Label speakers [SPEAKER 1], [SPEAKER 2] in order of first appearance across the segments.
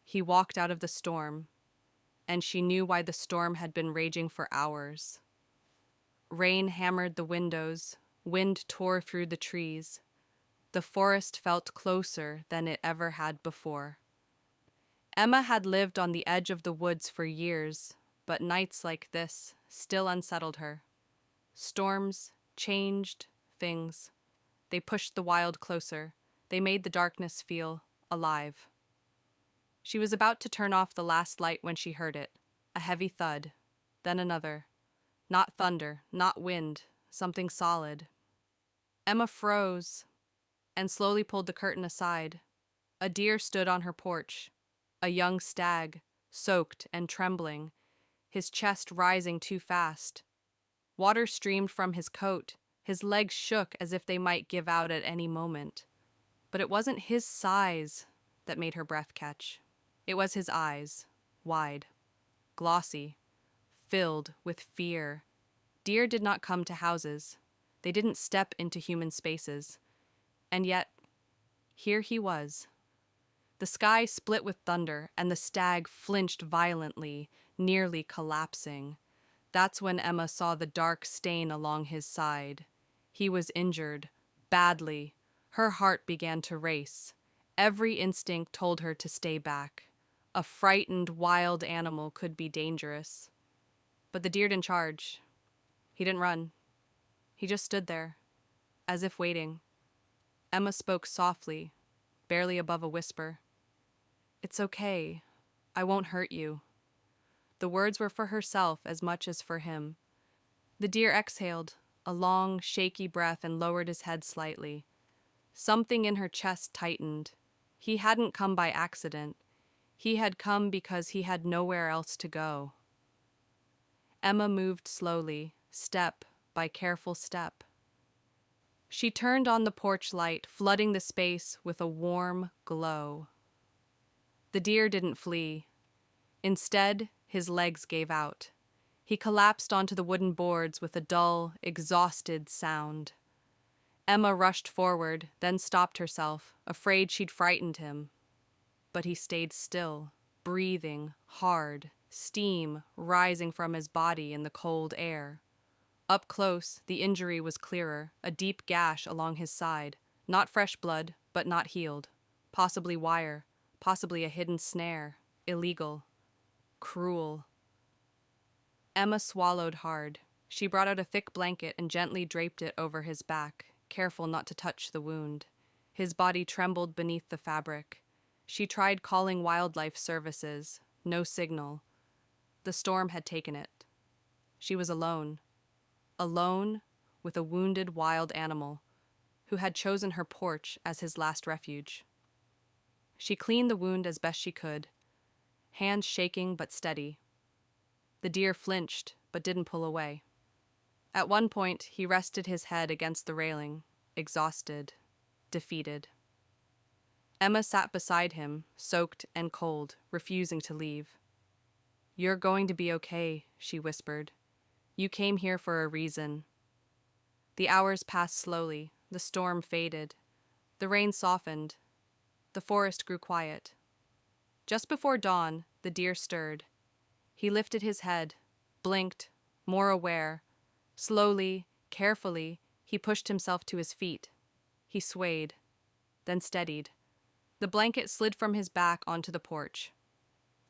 [SPEAKER 1] He walked out of the storm, and she knew why the storm had been raging for hours. Rain hammered the windows, wind tore through the trees. The forest felt closer than it ever had before. Emma had lived on the edge of the woods for years, but nights like this still unsettled her. Storms changed things. They pushed the wild closer. They made the darkness feel alive. She was about to turn off the last light when she heard it. A heavy thud, then another. Not thunder, not wind, something solid. Emma froze and slowly pulled the curtain aside. A deer stood on her porch, a young stag, soaked and trembling, his chest rising too fast. Water streamed from his coat, his legs shook as if they might give out at any moment. But it wasn't his size that made her breath catch. It was his eyes, wide, glossy, filled with fear. Deer did not come to houses. They didn't step into human spaces. And yet, here he was. The sky split with thunder, and the stag flinched violently, nearly collapsing. That's when Emma saw the dark stain along his side. He was injured, badly. Her heart began to race. Every instinct told her to stay back. A frightened, wild animal could be dangerous. But the deer didn't charge. He didn't run. He just stood there, as if waiting. Emma spoke softly, barely above a whisper. "It's okay. I won't hurt you." The words were for herself as much as for him. The deer exhaled, a long, shaky breath, and lowered his head slightly. Something in her chest tightened. He hadn't come by accident. He had come because he had nowhere else to go. Emma moved slowly, step by careful step. She turned on the porch light, flooding the space with a warm glow. The deer didn't flee. Instead, his legs gave out. He collapsed onto the wooden boards with a dull, exhausted sound. Emma rushed forward, then stopped herself, afraid she'd frightened him. But he stayed still, breathing hard, steam rising from his body in the cold air. Up close, the injury was clearer, a deep gash along his side. Not fresh blood, but not healed. Possibly wire, possibly a hidden snare. Illegal. Cruel. Emma swallowed hard. She brought out a thick blanket and gently draped it over his back, careful not to touch the wound. His body trembled beneath the fabric. She tried calling wildlife services. No signal. The storm had taken it. She was alone. Alone with a wounded wild animal who had chosen her porch as his last refuge. She cleaned the wound as best she could, hands shaking but steady. The deer flinched but didn't pull away. At one point, he rested his head against the railing, exhausted, defeated. Emma sat beside him, soaked and cold, refusing to leave. "You're going to be okay," she whispered. "You came here for a reason." The hours passed slowly. The storm faded. The rain softened. The forest grew quiet. Just before dawn, the deer stirred. He lifted his head, blinked, more aware. Slowly, carefully, he pushed himself to his feet. He swayed, then steadied. The blanket slid from his back onto the porch.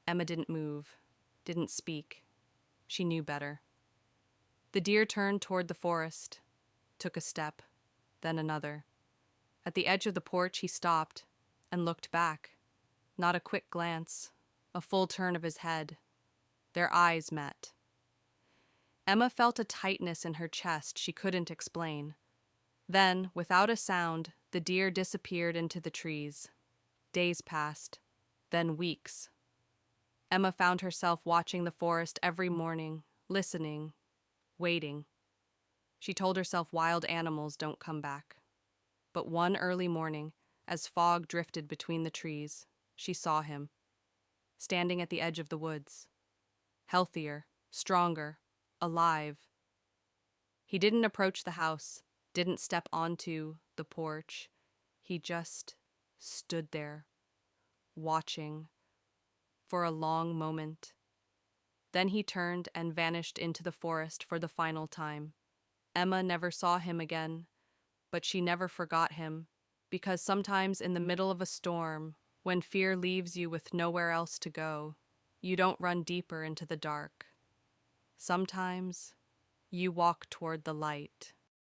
[SPEAKER 1] Emma didn't move, didn't speak. She knew better. The deer turned toward the forest, took a step, then another. At the edge of the porch, he stopped and looked back. Not a quick glance, a full turn of his head. Their eyes met. Emma felt a tightness in her chest she couldn't explain. Then, without a sound, the deer disappeared into the trees. Days passed, then weeks. Emma found herself watching the forest every morning, listening, waiting. She told herself wild animals don't come back. But one early morning, as fog drifted between the trees, she saw him, standing at the edge of the woods. Healthier, stronger, alive. He didn't approach the house, didn't step onto the porch. He just stood there, watching, for a long moment. Then he turned and vanished into the forest for the final time. Emma never saw him again, but she never forgot him, because sometimes in the middle of a storm, when fear leaves you with nowhere else to go, you don't run deeper into the dark. Sometimes you walk toward the light.